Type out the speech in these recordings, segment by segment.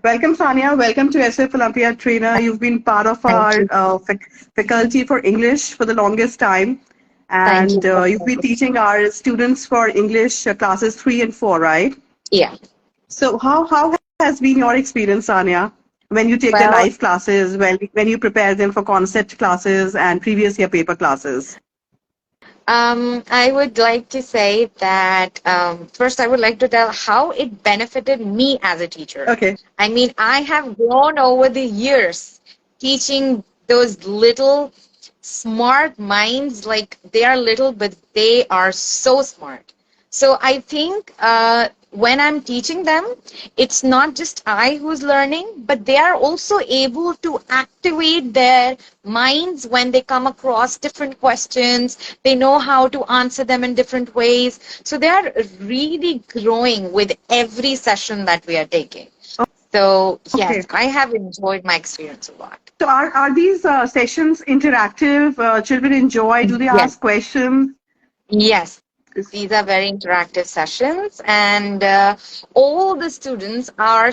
Welcome, Sania. Welcome to SF Olympiad Trainer. You've been part of Thank our you. faculty for English for the longest time. Thank And you so you've been much. teaching our students for English classes 3 and 4, right? Yeah. So how has been your experience, Sania, when you take the Well, live classes, when you prepare them for concept classes and previous year paper classes? I would like to say that first I would like to tell how it benefited me as a teacher. Okay. I mean, I have grown over the years teaching those little smart minds, like they are little, but they are so smart. So I think when I'm teaching them, it's not just I who's learning, but they are also able to activate their minds when they come across different questions. They know how to answer them in different ways. So they are really growing with every session that we are taking. So yes, Okay. I have enjoyed my experience a lot. So are these sessions interactive? Children enjoy? Do they Yes. ask questions? Yes, these are very interactive sessions, and all the students are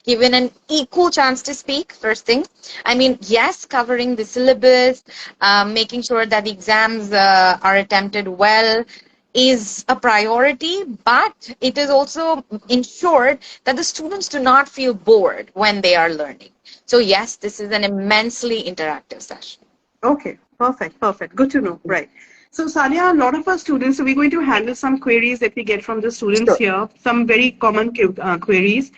given an equal chance to speak, first thing. I mean, yes, covering the syllabus, making sure that the exams are attempted well is a priority, but it is also ensured that the students do not feel bored when they are learning. So, yes, this is an immensely interactive session. Okay, perfect, perfect. Good to know. Right. So, Sania, a lot of our students, so we're going to handle some queries that we get from the students Sure. here, some very common queries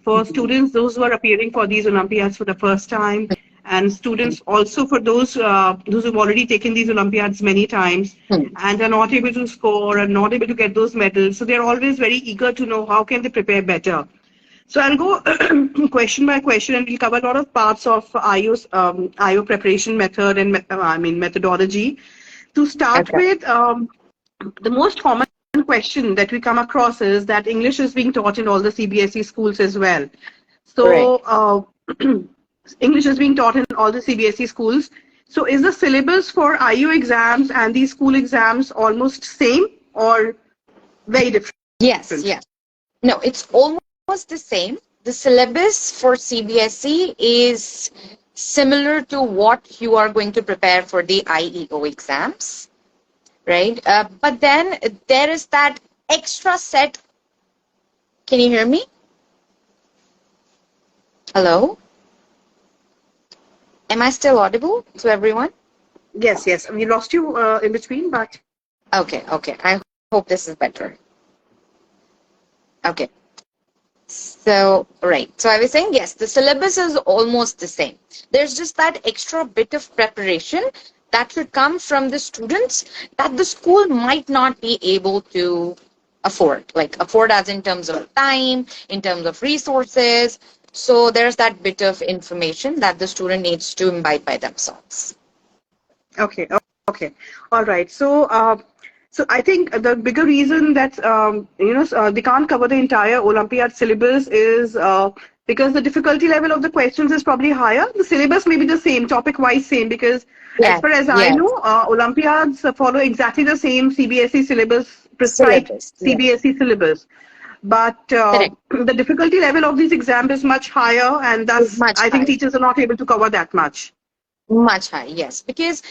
for students, those who are appearing for these Olympiads for the first time, and students also for those who've already taken these Olympiads many times Mhm. and are not able to score and not able to get those medals. So they're always very eager to know how can they prepare better. So I'll go question by question, and we'll cover a lot of parts of IO preparation method and methodology. To start Okay. with, the most common question that we come across is that English is being taught in all the CBSE schools as well. Right. So English is being taught in all the CBSE schools. So is the syllabus for IU exams and these school exams almost same or very different? Yes, yes. No, it's almost the same. The syllabus for CBSE is similar to what you are going to prepare for the IEO exams, right? But then there is that extra set. Can you hear me? Hello? Am I still audible to everyone? Yes, yes. We lost you in between, but Okay, okay. I hope this is better. Okay. So, right. So I was saying, yes, the syllabus is almost the same. There's just that extra bit of preparation that should come from the students that the school might not be able to afford, like afford as in terms of time, in terms of resources. So there's that bit of information that the student needs to imbibe by themselves. okay, okay, all right. So I think the bigger reason that they can't cover the entire Olympiad syllabus is because the difficulty level of the questions is probably higher. The syllabus may be the same, topic-wise same, because as Yes, far as I know, yes. Olympiads follow exactly the same CBSE syllabus, prescribed Syllabus, yes. CBSE syllabus. But Correct. the difficulty level of these exams is much higher, and Is thus much I think higher. teachers are not able to cover that much. Much high, yes. Because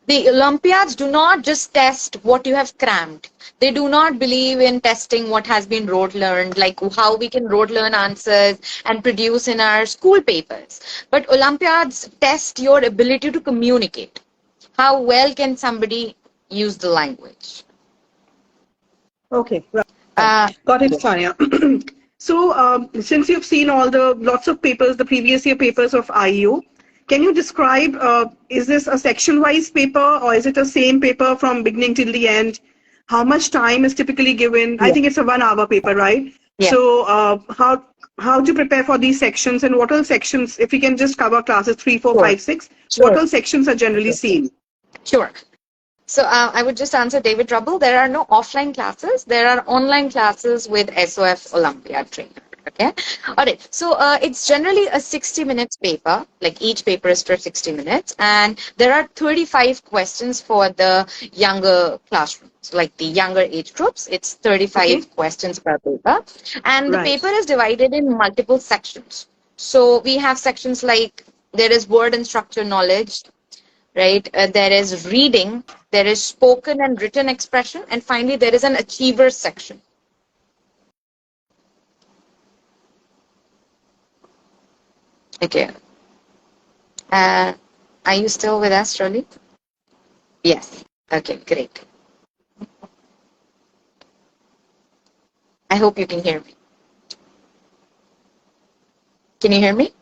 the Olympiads do not just test what you have crammed. They do not believe in testing what has been rote learned, like how we can rote learn answers and produce in our school papers. But Olympiads test your ability to communicate. How well can somebody use the language? Okay, right. Uh, Got it, yeah. Sanya. So, since you've seen all the lots of papers, the previous year papers of IEO, can you describe, is this a section-wise paper or is it a same paper from beginning till the end? How much time is typically given? I Yeah. think it's a 1 hour paper, right? Yeah. So, how to prepare for these sections and what all sections, if we can just cover classes 3, 4, Sure. 5, 6, what Sure. all sections are generally seen? Sure. So I would just answer David Rubble. There are no offline classes. There are online classes with SOF Olympiad trainer. Okay. All right. So it's generally a 60 minutes paper. Like each paper is for 60 minutes. And there are 35 questions for the younger classrooms, like the younger age groups. It's Okay, 35 questions per paper. And the right. paper is divided in multiple sections. So we have sections like there is word and structure knowledge, right? There is reading, there is spoken and written expression, and finally there is an achievers section. Okay. Are you still with us, Shirley? Yes. Okay, great. I hope you can hear me. Can you hear me?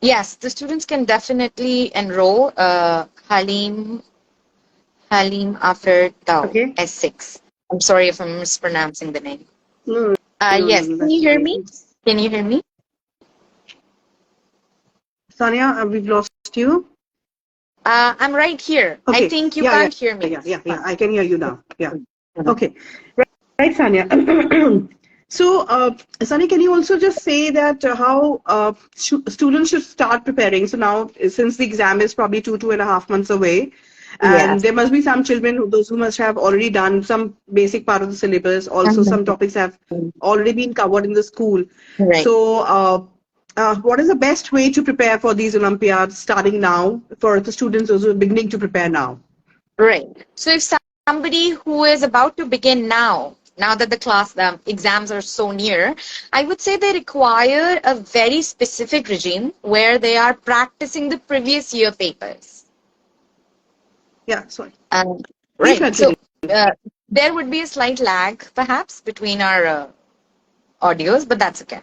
Yes, the students can definitely enroll Halim After Tau Okay. S6. I'm sorry if I'm mispronouncing the name. No, no, no, Yes, no, can you that's hear okay. me? Can you hear me? Sania, we've lost you. I'm right here. I Okay. think you Yeah, yeah, can't hear me. yeah. I can hear you now. Yeah. Okay. Right, Sania. So, Sani, can you also just say that how students should start preparing? So now, since the exam is probably 2.5 months away, and Yes. there must be some children, those who must have already done some basic part of the syllabus. Also, some topics have already been covered in the school. Right. So, what is the best way to prepare for these Olympiads starting now for the students who are beginning to prepare now? Right. So if somebody who is about to begin now that the exams are so near, I would say they require a very specific regime where they are practicing the previous year papers. Yeah, sorry. Please Right. So continue. there would be a slight lag perhaps between our audios, but that's okay.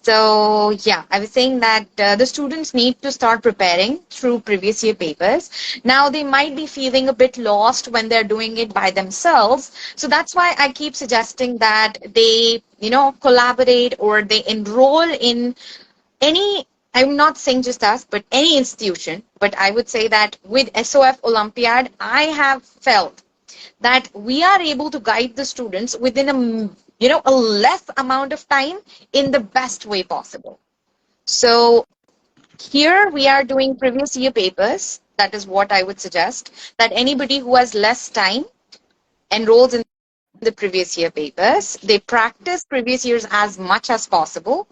So yeah, I was saying that the students need to start preparing through previous year papers. Now they might be feeling a bit lost when they're doing it by themselves. So that's why I keep suggesting that they, collaborate or they enroll in any, I'm not saying just us, but any institution. But I would say that with SOF Olympiad, I have felt that we are able to guide the students within a less amount of time in the best way possible. So here we are doing previous year papers. That is what I would suggest, that anybody who has less time enrolls in the previous year papers. They practice previous years as much as possible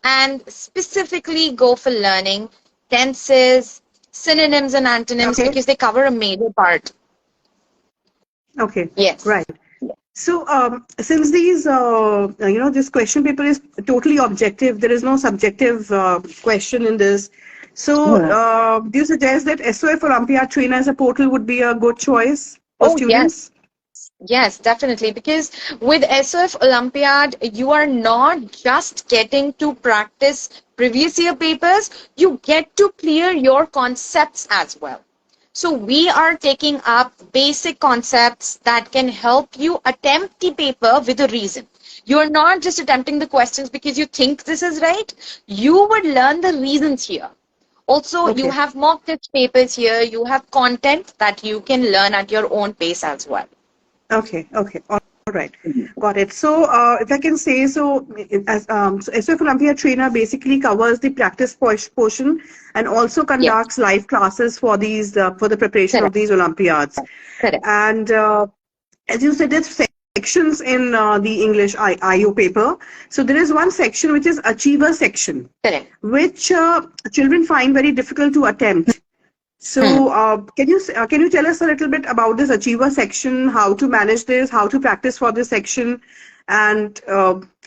and specifically go for learning tenses, synonyms and antonyms Okay. because they cover a major part. Okay. Yes. Right. So, since this question paper is totally objective, there is no subjective question in this. So, do you suggest that SOF Olympiad Trainer as a portal would be a good choice for Oh, yes. students? Yes, definitely. Because with SOF Olympiad, you are not just getting to practice previous year papers, you get to clear your concepts as well. So we are taking up basic concepts that can help you attempt the paper with a reason. You're not just attempting the questions because you think this is right. You would learn the reasons here. Also, you Okay. have mock test papers here. You have content that you can learn at your own pace as well. Okay. Okay. All right. Got it. So, if I can say so, so SOF Olympia Trainer basically covers the practice portion and also Yes, conducts live classes for these for the preparation of correct, these Olympiads. correct. And as you said, there's sections in the English IEO paper. So there is one section which is achiever section, Correct. which children find very difficult to attempt. Hmm. So, can you tell us a little bit about this achiever section, how to manage this, how to practice for this section, and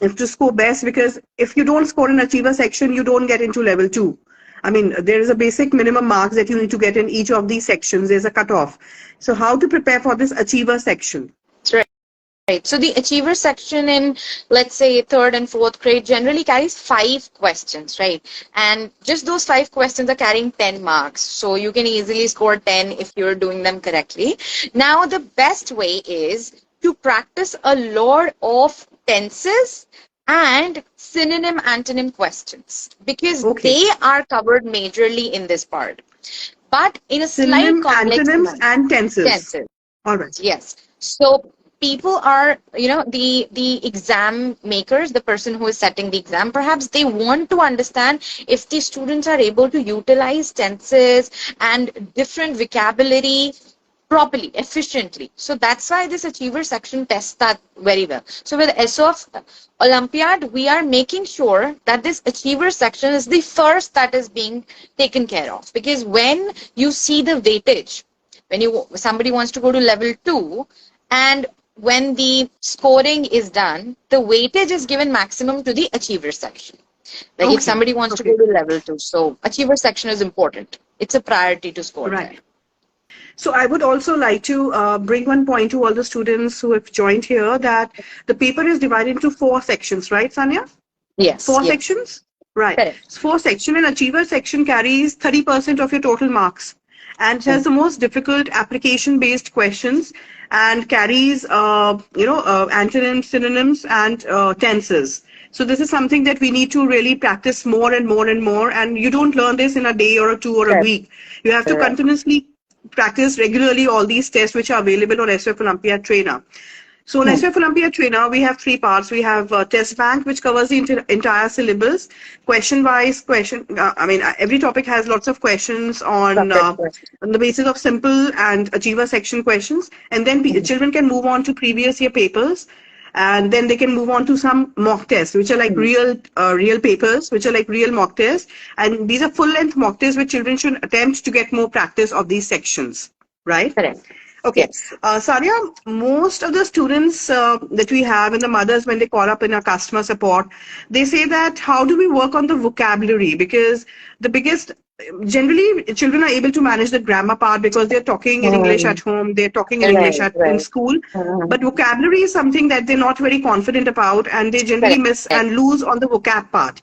if to score best? Because if you don't score in achiever section, you don't get into level 2. I mean, there is a basic minimum marks that you need to get in each of these sections. There's a cutoff. So, how to prepare for this achiever section? That's right. Right. So the achiever section in, let's say, third and fourth grade generally carries 5 questions, right? And just those 5 questions are carrying 10 marks. So you can easily score 10 if you're doing them correctly. Now, the best way is to practice a lot of tenses and synonym antonym questions because Okay. they are covered majorly in this part, but in a slight Synonym, complex antonyms, manner. and tenses. Tenses. All right. Yes. So people are, the exam makers, the person who is setting the exam, perhaps they want to understand if the students are able to utilize tenses and different vocabulary properly, efficiently. So that's why this achiever section tests that very well. So with SOF Olympiad, we are making sure that this achiever section is the first that is being taken care of. Because when you see the weightage, when somebody wants to go to level 2, and when the scoring is done, the weightage is given maximum to the achiever section. Like if somebody wants to go to level 2, so achiever section is important. It's a priority to score there. So I would also like to bring one point to all the students who have joined here, that the paper is divided into 4 sections, right, Sanya? Yes. 4 sections? Right. Correct. 4 sections, and achiever section carries 30% of your total marks, and has the most difficult application-based questions, and carries, antonyms, synonyms, and tenses. So this is something that we need to really practice more and more and more. And you don't learn this in a day or 2 or a week. You have to continuously practice regularly all these tests which are available on SOF Olympiad Trainer. So on SOF Olympiad Trainer, we have 3 parts. We have test bank, which covers the entire syllabus, question-wise every topic has lots of questions on the basis of simple and achiever section questions. And then children can move on to previous year papers. And then they can move on to some mock tests, which are like real papers, which are like real mock tests. And these are full-length mock tests which children should attempt to get more practice of these sections, right? Correct. Okay. Yes. Sanya, most of the students that we have, and the mothers, when they call up in our customer support, they say that how do we work on the vocabulary? Because generally children are able to manage the grammar part because they're talking in English at home, they're talking in English in school, but vocabulary is something that they're not very confident about, and they generally miss and lose on the vocab part.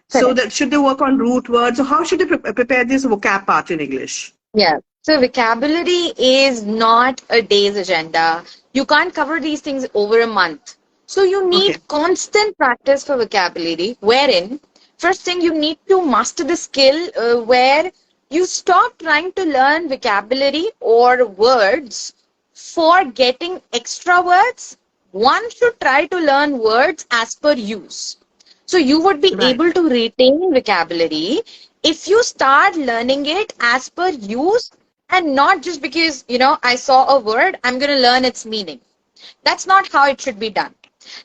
So that should they work on root words, or how should they prepare this vocab part in English? Yeah. So vocabulary is not a day's agenda. You can't cover these things over a month. So you need constant practice for vocabulary, wherein first thing you need to master the skill where you stop trying to learn vocabulary or words for getting extra words. One should try to learn words as per use. So you would be able to retain vocabulary if you start learning it as per use, and not just because, I saw a word, I'm going to learn its meaning. That's not how it should be done.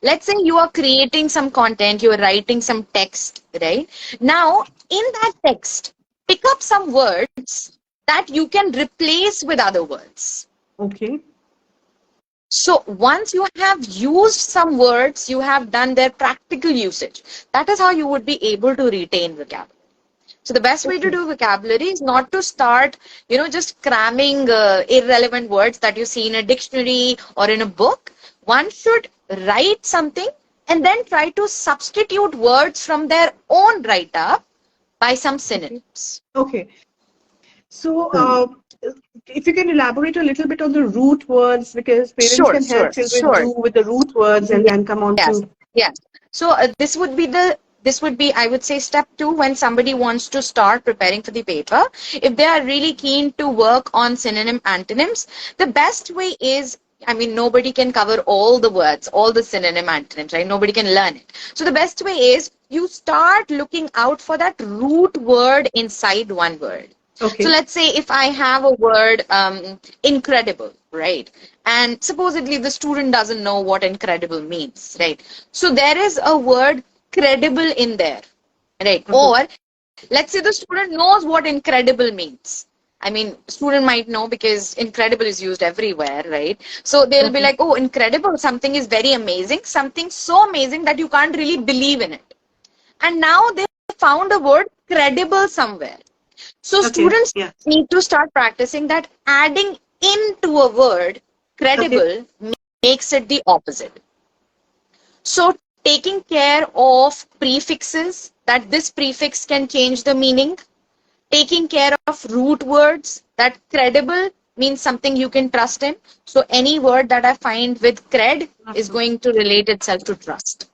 Let's say you are creating some content, you are writing some text, right? Now, in that text, pick up some words that you can replace with other words. Okay. So once you have used some words, you have done their practical usage. That is how you would be able to retain vocabulary. So the best way to do vocabulary is not to start, just cramming irrelevant words that you see in a dictionary or in a book. One should write something and then try to substitute words from their own write-up by some synonyms. Okay. So if you can elaborate a little bit on the root words, because parents can help children do with the root words and then come on to... Yes. So this would be, I would say, step 2 when somebody wants to start preparing for the paper. If they are really keen to work on synonym antonyms, the best way is, nobody can cover all the words, all the synonym antonyms, right? Nobody can learn it. So the best way is you start looking out for that root word inside one word. Okay. So let's say if I have a word, incredible, right? And supposedly the student doesn't know what incredible means, right? So there is a word credible in there, right? Or let's say the student knows what incredible means. Student might know because incredible is used everywhere, right? So they'll be like, oh, incredible, something is very amazing, something so amazing that you can't really believe in it. And now they found a word credible somewhere. So students need to start practicing that adding into a word credible makes it the opposite. So taking care of prefixes, that this prefix can change the meaning. Taking care of root words, that credible means something you can trust in. So any word that I find with cred is going to relate itself to trust.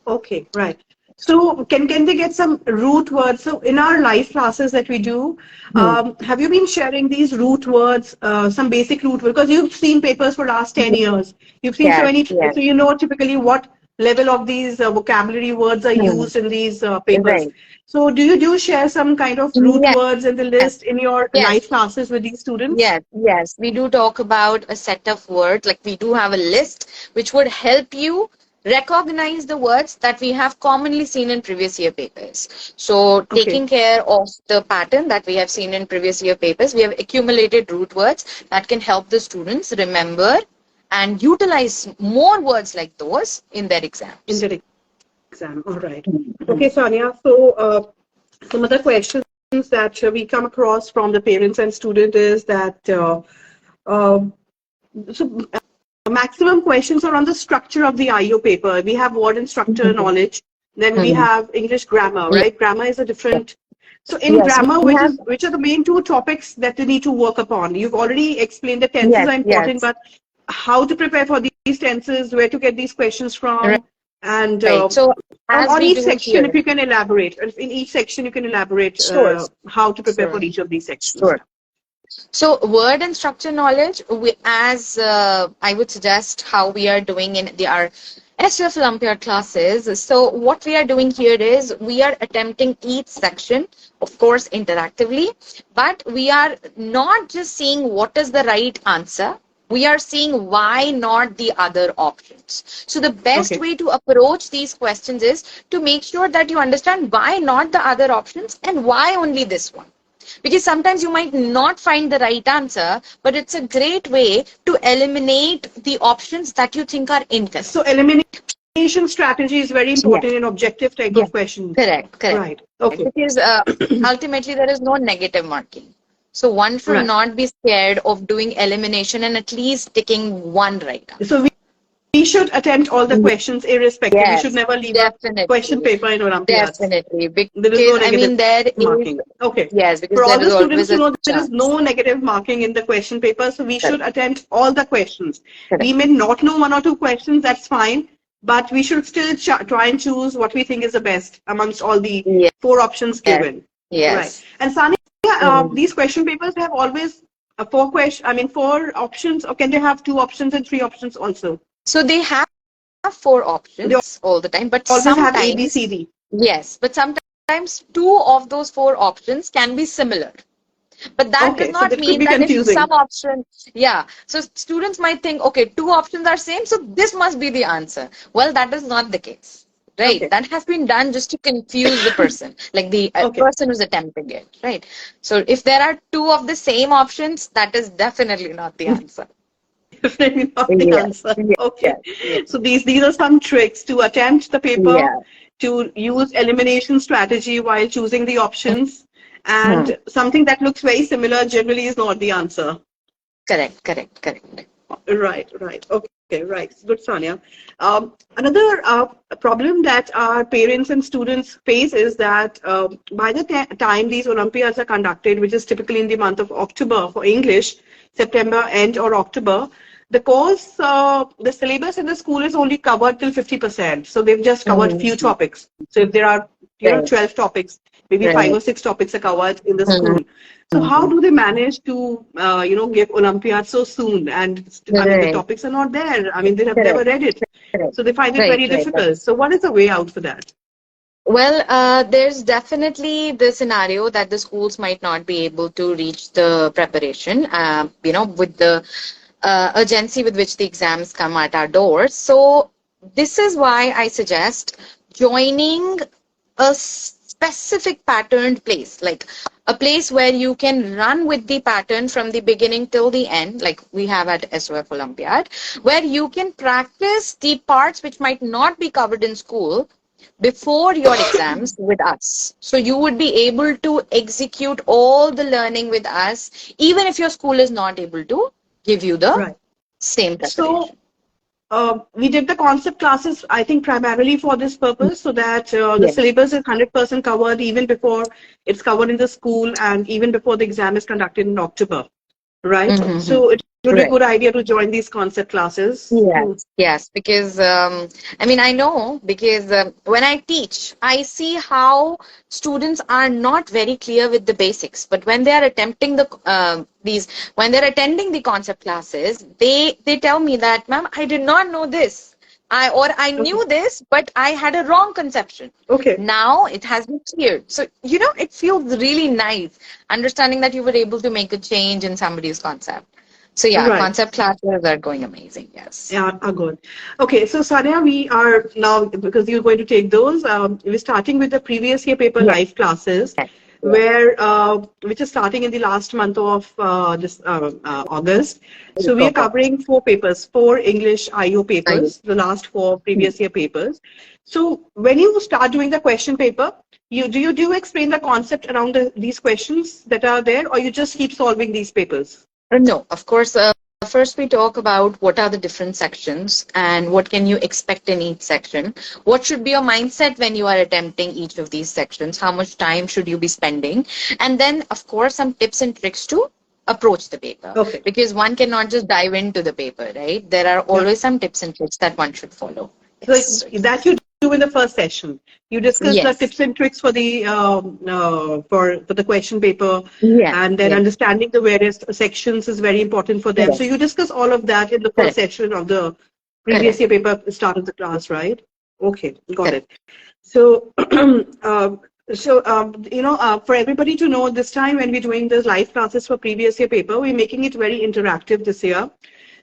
Okay, right. So can they get some root words? So in our live classes that we do, Hmm. have you been sharing these root words, some basic root words? Because you've seen papers for last 10 years. You've seen so Yes, many, yes. so you know typically what level of these vocabulary words are Hmm. used in these papers. Right. So do you share some kind of root Yes, words in the list in your yes. live classes with these students? Yes, yes. We do talk about a set of words, like we do have a list which would help you recognize the words that we have commonly seen in previous year papers. So, Okay. taking care of the pattern that we have seen in previous year papers, we have accumulated root words that can help the students remember and utilize more words like those in their In exams. their exam. All right. Mhm. Okay, Sonia. So some other questions that we come across from the parents and student is that uh, so maximum questions are on the structure of the IEO paper. We have word and structure Mhm. knowledge. Then we Mhm. have English grammar, Yes, right? Grammar is a different. So in yes, grammar, we have. which are the main two topics that they need to work upon? You've already explained that tenses Yes, are important, yes. but how to prepare for these tenses, where to get these questions from, and Right. So, as on we each do section, if here, you can elaborate, if in each section you can elaborate sure, how to prepare for sure, each of these sections. sure. So, word and structure knowledge, as I would suggest how we are doing in our SF Olympiad classes. So, what we are doing here is we are attempting each section, of course, interactively, but we are not just seeing what is the right answer. We are seeing why not the other options. So, the best Okay. way to approach these questions is to make sure that you understand why not the other options and why only this one, because sometimes you might not find the right answer, but it's a great way to eliminate the options that you think are So incorrect. elimination strategy is very Yeah, important in objective type yeah, of questions. correct, correct. Right. Okay. Because ultimately there is no negative marking. So one should Right. not be scared of doing elimination and at least taking one right So answer. we should attempt all the questions irrespective. We should Yes, never leave a question definitely, paper in Olympiads. definitely. There is Because no I negative mean there is, marking. Okay. yes, because For all there is the students always to a know, there is chance. no negative marking in the question paper. So we should Correct, attempt all the questions. correct. We may not know one or two questions, that's fine. But we should still try and choose what we think is the best amongst all the Yes, four options given. Right. yes. And Sani, Mm. these question papers have always four options, or can they have two options and three options also? So they have four They options all the time, but always have A, B, sometimes, C, D. yes, but sometimes two of those four options can be similar. But that does Okay, so not that could mean be that if confusing. some option, yeah. So students might think, okay, two options are same, so this must be the answer. Well, that is not the case. Right, Okay, that has been done just to confuse the person, like the okay. person who's attempting it, right? So if there are two of the same options, that is definitely not the answer. Definitely not the Yes, answer. yes, Okay. yes, yes, So these are some tricks to attempt the paper, yeah. to use elimination strategy while choosing the options, Hmm. and something that looks very similar generally is not the answer. Correct, correct, correct. Right, right. Okay, right. Good, Sonia. Another problem that our parents and students face is that by the time these Olympiads are conducted, which is typically in the month of October for English, September end or October, the syllabus in the school is only covered till 50%. So they've just covered few Mhm. topics. So if there are, Right, 12 topics, maybe five right. or six topics are covered in the Mhm. school. So how do they manage to, give Olympiad so soon? And I mean, the Right, topics are not there. I mean, they have never correct, read it. correct. So they find it Right, very right. difficult. So what is the way out for that? Well, there's definitely the scenario that the schools might not be able to reach the preparation, with the urgency with which the exams come at our doors. So this is why I suggest joining a specific patterned place, like a place where you can run with the pattern from the beginning till the end, like we have at SOF Olympiad, where you can practice the parts which might not be covered in school before your exams with us. So you would be able to execute all the learning with us, even if your school is not able to give you the Right. same So preparation. we did the concept classes, I think, primarily for this purpose, so that the Yes, syllabus is 100% covered even before it's covered in the school and even before the exam is conducted in October. right? Mm-hmm. So it would be a Right. good idea to join these concept classes. Hmm. Yes, yes, because I mean, I know because when I teach, I see how students are not very clear with the basics. But when they are attempting when they're attending the concept classes, they tell me that, ma'am, I did not know this. I Okay. knew this, but I had a wrong conception. Okay. Now it has been cleared. So, it feels really nice understanding that you were able to make a change in somebody's concept. So yeah, Right. concept classes are going amazing. Yes. Yeah, are good. Okay, so Sanya, we are now, because you're going to take those, we're starting with the previous year paper Yes. live classes, Yes. where which is starting in the last month of this August. So we are covering four papers, four English IEO Yes. papers, the last four previous year papers. So when you start doing the question paper, you explain the concept around these questions that are there, or you just keep solving these papers? No, of course. First, we talk about what are the different sections and what can you expect in each section. What should be your mindset when you are attempting each of these sections? How much time should you be spending? And then, of course, some tips and tricks to approach the paper Okay. because one cannot just dive into the paper, right? There are Yeah. always some tips and tricks that one should follow. So Yes. that you do in the first session. You discuss the Yes. tips and tricks for the for the question paper, Yes. and then Yes. understanding the various sections is very important for them. So Correct. you discuss all of that in the first Correct. session of the previous Correct. year paper start of the class, right? Okay, got Correct. it. So, for everybody to know, this time when we're doing the live classes for previous year paper, we're making it very interactive this year.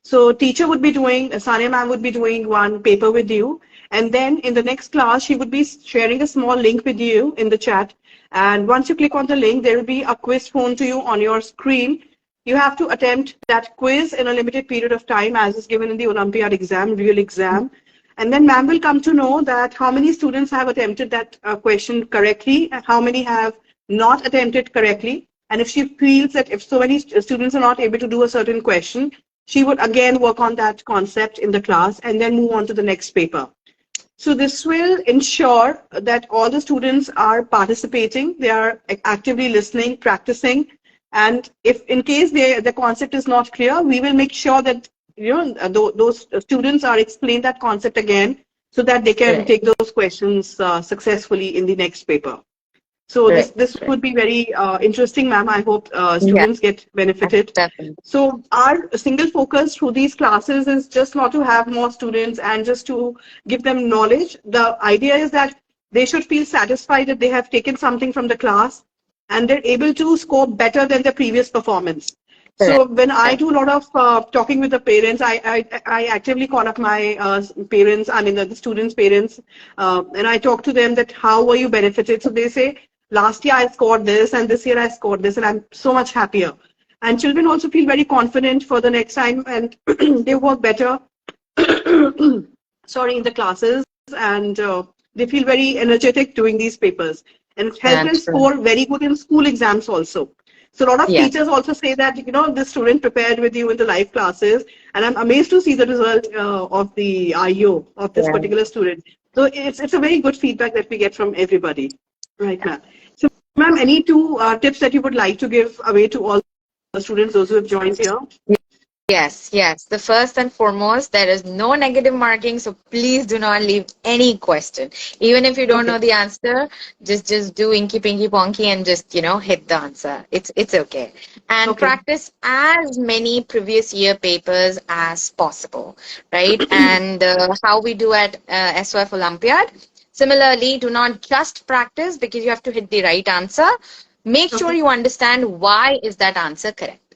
So teacher would be doing, Sania ma'am would be doing one paper with you. And then in the next class, she would be sharing a small link with you in the chat. And once you click on the link, there will be a quiz phone to you on your screen. You have to attempt that quiz in a limited period of time as is given in the Olympiad exam, real exam. And then ma'am will come to know that how many students have attempted that question correctly, and how many have not attempted correctly. And if she feels that if so many students are not able to do a certain question, she would again work on that concept in the class and then move on to the next paper. So this will ensure that all the students are participating, they are actively listening, practicing, and if in case the concept is not clear, we will make sure that those students are explained that concept again so that they can Right. take those questions successfully in the next paper. So this Right. this Right. would be very interesting, ma'am. I hope Yeah. students get benefited. Definitely. So our single focus through these classes is just not to have more students and just to give them knowledge. The idea is that they should feel satisfied that they have taken something from the class and they're able to score better than their previous performance. Correct. So when I Correct. do a lot of talking with the parents, I actively call up my parents, I mean the students' parents, and I talk to them that how were you benefited? So they say, last year I scored this and this year I scored this and I'm so much happier. And children also feel very confident for the next time and they work better, sorry, in the classes and they feel very energetic doing these papers. And it helps them That's right. score very good in school exams also. So a lot of Yes. teachers also say that, the student prepared with you in the live classes, and I'm amazed to see the result of the IEO of this Yeah. particular student. So it's a very good feedback that we get from everybody. Right, ma'am. So, ma'am, any two tips that you would like to give away to all the students, those who have joined here? Yes, yes. The first and foremost, there is no negative marking, so please do not leave any question. Even if you don't know Okay. the answer, just do inky pinky ponky and just, hit the answer. It's okay. And Okay. practice as many previous year papers as possible, right? And how we do at SOF Olympiad. Similarly, do not just practice because you have to hit the right answer. Make sure Okay. you understand why is that answer correct.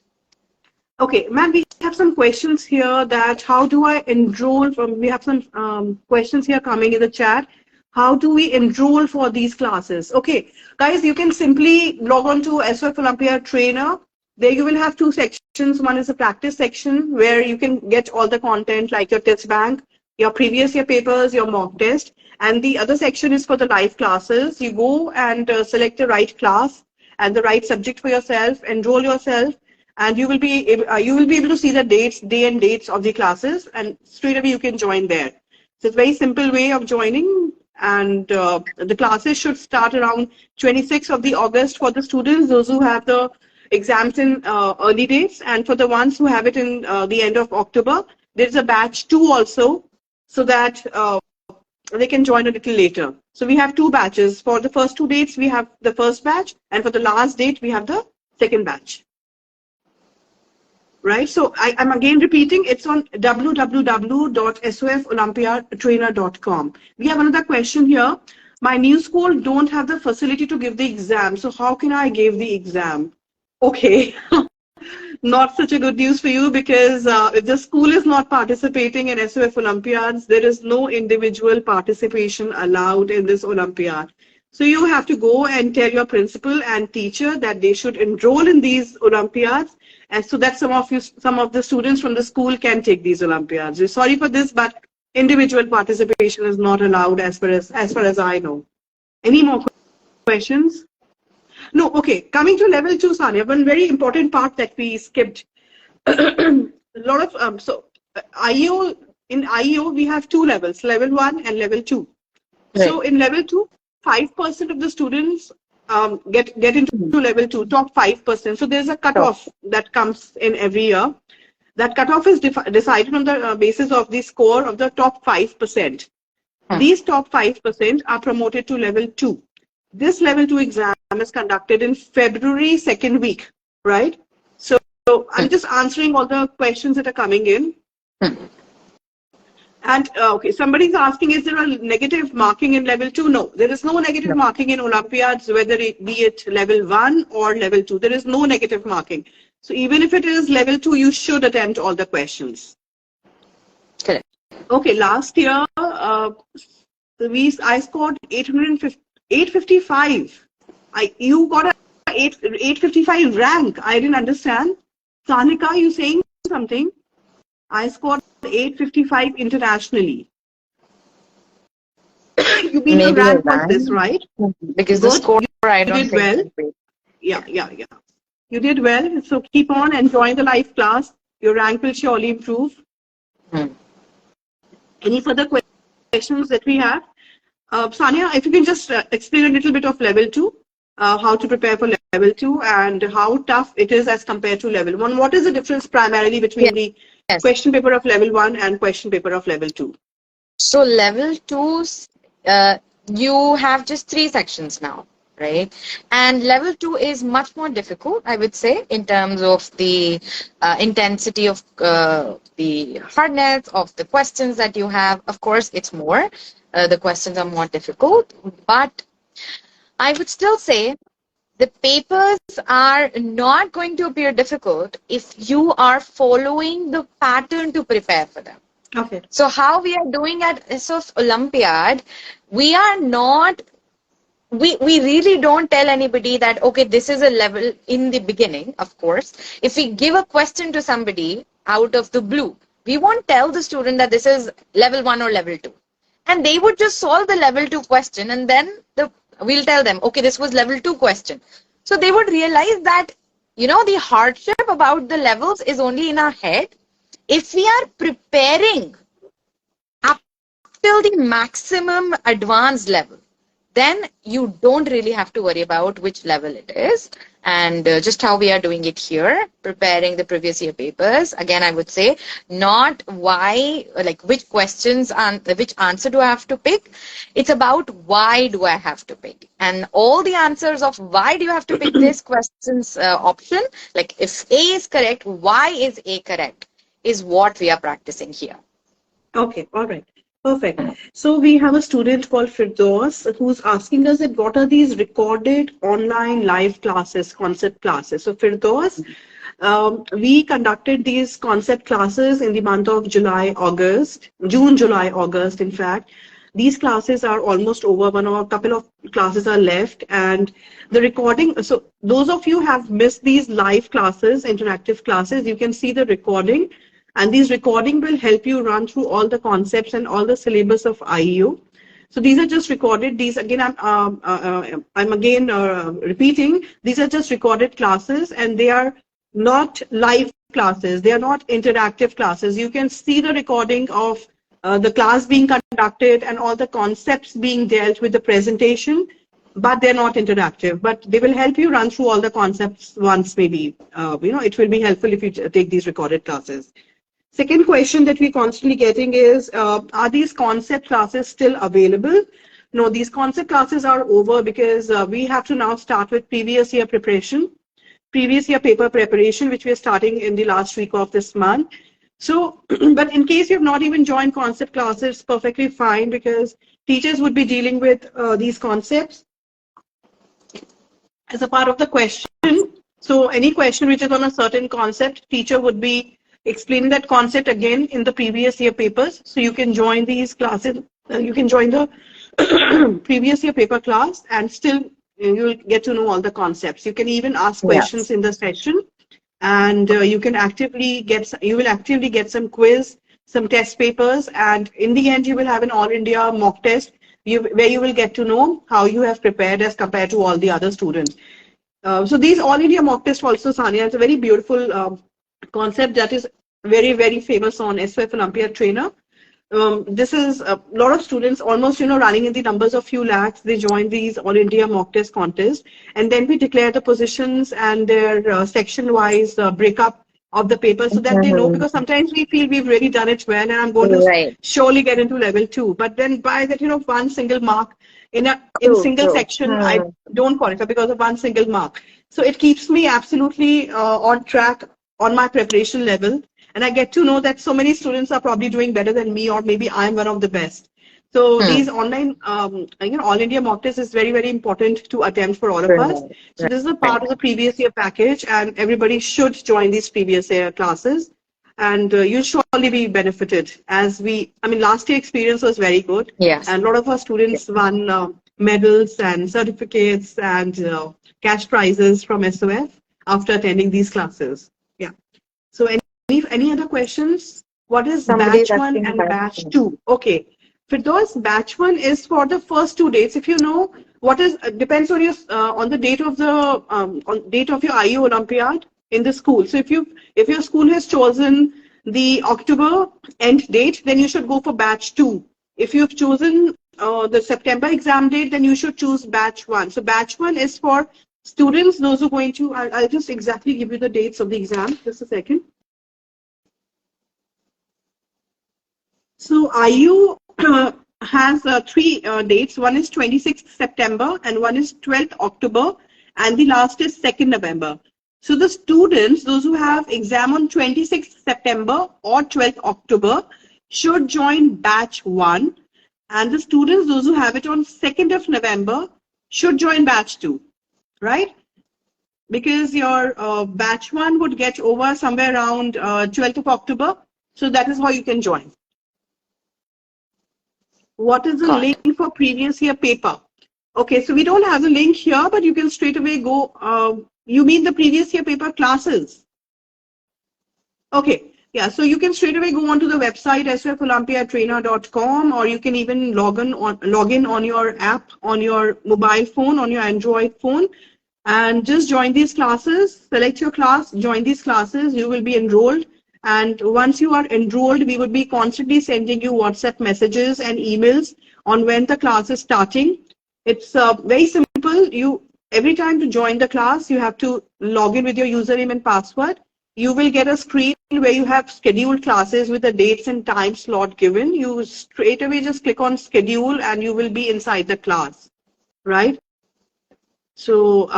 Okay, ma'am, we have some questions here that how do I enroll from, we have some questions here coming in the chat. How do we enroll for these classes? Okay, guys, you can simply log on to SOF Olympia Trainer. There you will have two sections. One is a practice section where you can get all the content like your test bank, your previous year papers, your mock test. And the other section is for the live classes. You go and select the right class and the right subject for yourself, enroll yourself, and you will be able to see the day and dates of the classes, and straight away you can join there. So it's a very simple way of joining, and the classes should start around 26th of the August for the students, those who have the exams in early dates, and for the ones who have it in the end of October, there's a batch 2 also, so that they can join a little later. So we have 2 batches. For the first 2 dates, we have the first batch, and for the last date, we have the second batch. Right? So I'm again repeating, it's on www.sofolympiadtrainer.com. We have another question here. My new school don't have the facility to give the exam, so how can I give the exam? Okay. Not such a good news for you, because if the school is not participating in SOF Olympiads, there is no individual participation allowed in this Olympiad. So you have to go and tell your principal and teacher that they should enroll in these Olympiads, and so that some of the students from the school can take these Olympiads. We're sorry for this, but individual participation is not allowed as far as I know. Any more questions? No, okay. Coming to level 2, Sania, one very important part that we skipped. A lot of IEO, in IEO we have 2 levels, level 1 and level 2. Right. So in level 2, 5% of the students get into level 2, top 5%. So there's a cutoff that comes in every year. That cutoff is decided on the basis of the score of the top 5%. These top 5% are promoted to level 2. This level 2 exam is conducted in February 2nd week, right? So I'm just answering all the questions that are coming in. And okay, somebody's asking, is there a negative marking in level 2? No, there is no negative marking in Olympiads, whether it be it level 1 or level 2. There is no negative marking. So even if it is level 2, you should attempt all the questions. Correct. Okay, last year I scored 855. You got a 855 rank. I didn't understand. Sanika, you saying something? I scored 855 internationally. You mean your rank was this, right? Because the score, I don't think. Well. Yeah. You did well. So keep on enjoying the live class. Your rank will surely improve. Any further questions that we have? Sania, if you can just explain a little bit of level 2, how to prepare for level 2 and how tough it is as compared to level 1. What is the difference primarily between the question paper of level 1 and question paper of level 2? So level 2's, you have just 3 sections now, right? And level 2 is much more difficult, I would say, in terms of the intensity of the hardness of the questions that you have. Of course, it's more. The questions are more difficult, but I would still say the papers are not going to appear difficult if you are following the pattern to prepare for them. Okay. So how we are doing at SOF Olympiad, we are not, we really don't tell anybody that, okay, this is a level in the beginning, of course. If we give a question to somebody out of the blue, we won't tell the student that this is level 1 or level 2. And they would just solve the level 2 question, and then we'll tell them, okay, this was level 2 question. So they would realize that, you know, the hardship about the levels is only in our head. If we are preparing up till the maximum advanced level, then you don't really have to worry about which level it is. And just how we are doing it here, preparing the previous year papers. Again, I would say not why, like which questions and which answer do I have to pick. It's about why do I have to pick. And all the answers of why do you have to pick this questions option, like if A is correct, why is A correct, is what we are practicing here. Okay, all right. Perfect. So we have a student called Firdaus who's asking us that what are these recorded online live classes, concept classes. So Firdaus, we conducted these concept classes in the month of June, July, August, in fact. These classes are almost over. A couple of classes are left, and the recording. So those of you who have missed these live classes, interactive classes, you can see the recording. And these recording will help you run through all the concepts and all the syllabus of IEO. So these are just recorded. These again, I'm again repeating. These are just recorded classes, and they are not live classes. They are not interactive classes. You can see the recording of the class being conducted and all the concepts being dealt with the presentation. but they're not interactive. But they will help you run through all the concepts once, maybe. It will be helpful if you take these recorded classes. Second question that we're constantly getting is, are these concept classes still available? No, these concept classes are over because we have to now start with previous year preparation, previous year paper preparation, which we're starting in the last week of this month. So, but in case you have not even joined concept classes, perfectly fine, because teachers would be dealing with these concepts as a part of the question. So any question which is on a certain concept, teacher would be explaining that concept again in the previous year papers. So you can join these classes, you can join the previous year paper class, and still you'll get to know all the concepts. You can even ask questions in the session, and you will actively get some quiz, some test papers, and in the end you will have an all India mock test where you will get to know how you have prepared as compared to all the other students. So these all India mock test also, Sania, it's a very beautiful concept that is very, very famous on SOF Olympiad Trainer. This is a lot of students, almost, running in the numbers of few lakhs. They join these all India mock test contest, and then we declare the positions and their section-wise breakup of the paper, so that they know, because sometimes we feel we've really done it well and I'm going to surely get into level 2. But then by that, one single mark in single section, I don't qualify because of one single mark. So it keeps me absolutely on track on my preparation level. And I get to know that so many students are probably doing better than me, or maybe I'm one of the best. So these online, all India mock test is very, very important to attempt for all of us. So this is a part of the previous year package, and everybody should join these previous year classes. And you'll surely be benefited. Last year experience was very good. Yes. And a lot of our students won medals and certificates and cash prizes from SOF after attending these classes. Yeah. So any other questions? What is batch 1 and batch 2? Okay. For those, batch 1 is for the first 2 dates. If you know what is, depends on your on the date of the on date of your IEO Olympiad in the school. So if your school has chosen the October end date, then you should go for batch 2. If you've chosen the September exam date, then you should choose batch 1. So batch 1 is for students, those who are going to, I'll just exactly give you the dates of the exam. Just a second. So IU has 3 dates. One is 26th September, and one is 12th October, and the last is 2nd November. So the students, those who have exam on 26th September or 12th October, should join batch 1, and the students, those who have it on 2nd of November, should join batch 2, right? Because your batch 1 would get over somewhere around 12th of October, so that is how you can join. What is the link for previous year paper? Okay, so we don't have the link here, but you can straight away go, you mean the previous year paper classes? Okay, yeah, so you can straight away go onto the website sofolympiadtrainer.com, or you can even log in on your app, on your mobile phone, on your Android phone, and just join these classes, select your class, join these classes, you will be enrolled. And once you are enrolled, we would be constantly sending you WhatsApp messages and emails on when the class is starting. It's very simple. Every time to join the class, you have to log in with your username and password. You will get a screen where you have scheduled classes with the dates and time slot given. You straight away just click on schedule and you will be inside the class, right? So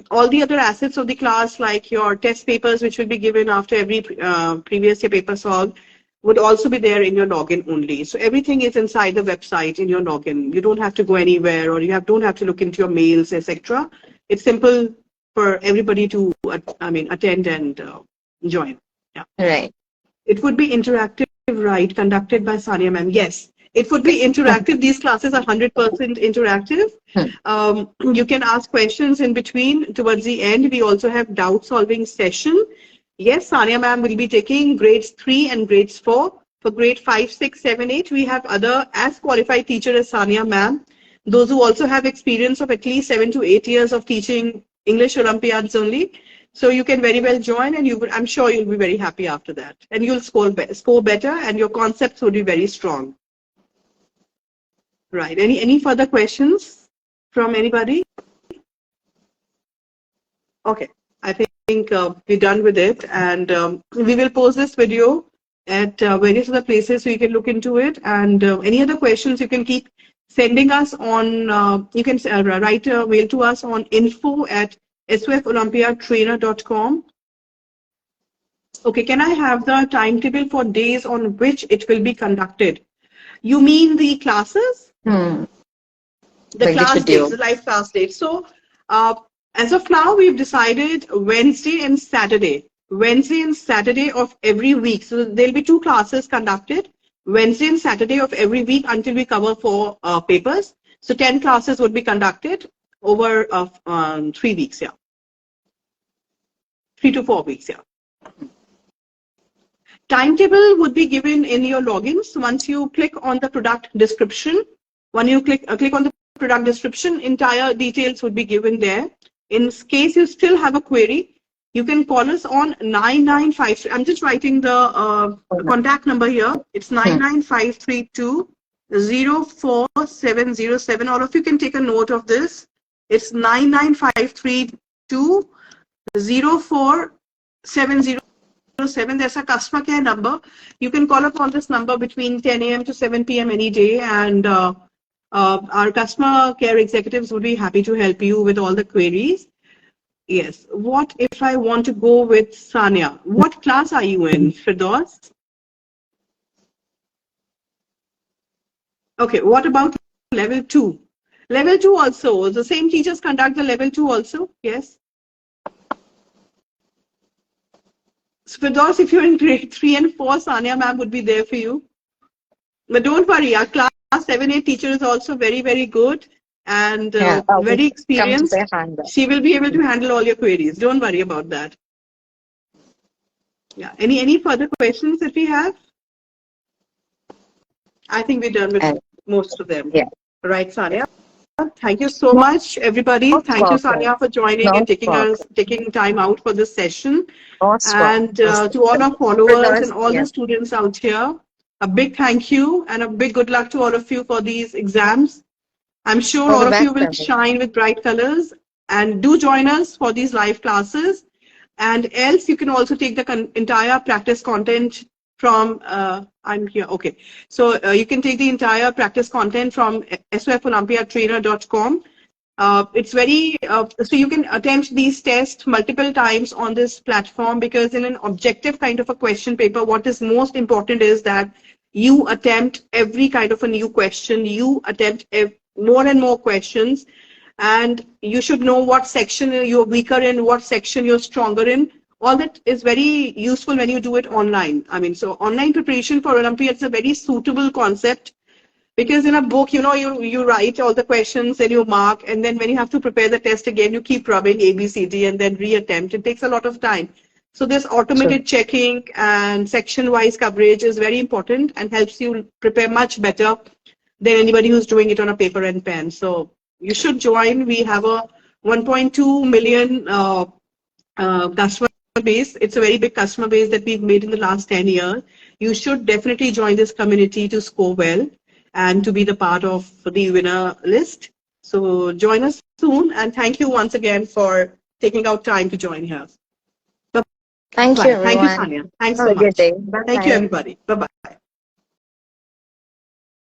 all the other assets of the class, like your test papers, which will be given after every previous year paper solved, would also be there in your login only. So everything is inside the website in your login. You don't have to go anywhere, or you don't have to look into your mails, etc. It's simple for everybody to, attend and join. Yeah. Right. It would be interactive, right? Conducted by Sania ma'am. Yes. It would be interactive. These classes are 100% interactive. You can ask questions in between. Towards the end, we also have doubt solving session. Yes, Sania ma'am will be taking grades 3 and grades 4. For grade 5, 6, 7, 8, we have other as qualified teacher as Sania ma'am. Those who also have experience of at least 7 to 8 years of teaching English Olympiads only. So you can very well join, and I'm sure you'll be very happy after that. And you'll score better, and your concepts will be very strong. Right. Any further questions? from anybody? Okay, I think we're done with it, and we will post this video at various other places so you can look into it. And any other questions you can keep sending us on, you can write a mail to us on info@sofolympiadtrainer.com. Okay, can I have the timetable for days on which it will be conducted? You mean the classes? The class dates, the live class dates. So as of now, we've decided Wednesday and Saturday. Wednesday and Saturday of every week. So there'll be 2 classes conducted, Wednesday and Saturday of every week until we cover 4 papers. So 10 classes would be conducted over 3 weeks, yeah. 3 to 4 weeks, yeah. Timetable would be given in your logins. Once you click on the product description, when you click on the product description, entire details would be given there. In case you still have a query, you can call us on 9953. I'm just writing the contact number here. It's 99532 04707. All of you can take a note of this. It's 99532 04707. There's a customer care number. You can call upon this number between 10 a.m. to 7 p.m. any day, and our customer care executives would be happy to help you with all the queries. Yes. What if I want to go with Sania? What class are you in, Firdaus? Okay. What about level 2? Level 2 also. The same teachers conduct the level 2 also. Yes. So Firdaus, if you're in grade 3 and 4, Sania ma'am would be there for you. But don't worry, our class 7-8 teacher is also very, very good and very experienced. She will be able to handle all your queries. Don't worry about that. Yeah. Any further questions that we have? I think we're done with most of them. Yeah. Right, Sania? Thank you so much, everybody. Thank you, Sania, for joining and taking time out for this session. And to all our followers and all the students out here, a big thank you and a big good luck to all of you for these exams. I'm sure all of you will shine with bright colors, and do join us for these live classes. And else you can also take the entire practice content from, I'm here, okay. So you can take the entire practice content from sofolympiadtrainer.com. It's very, so you can attempt these tests multiple times on this platform, because in an objective kind of a question paper, what is most important is that you attempt every kind of a new question, you attempt more and more questions, and you should know what section you're weaker in, what section you're stronger in. All that is very useful when you do it online. I mean, so online preparation for Olympiad is a very suitable concept, because in a book, you know, you write all the questions and you mark, and then when you have to prepare the test again, you keep rubbing A, B, C, D, and then reattempt. It takes a lot of time. So this automated checking and section-wise coverage is very important and helps you prepare much better than anybody who's doing it on a paper and pen. So you should join. We have a 1.2 million customer base. It's a very big customer base that we've made in the last 10 years. You should definitely join this community to score well and to be the part of the winner list. So join us soon, and thank you once again for taking out time to join here. Thank you, everyone. Thank you, Sania. Thanks so much. Have a good day. Thank you, everybody. Bye-bye.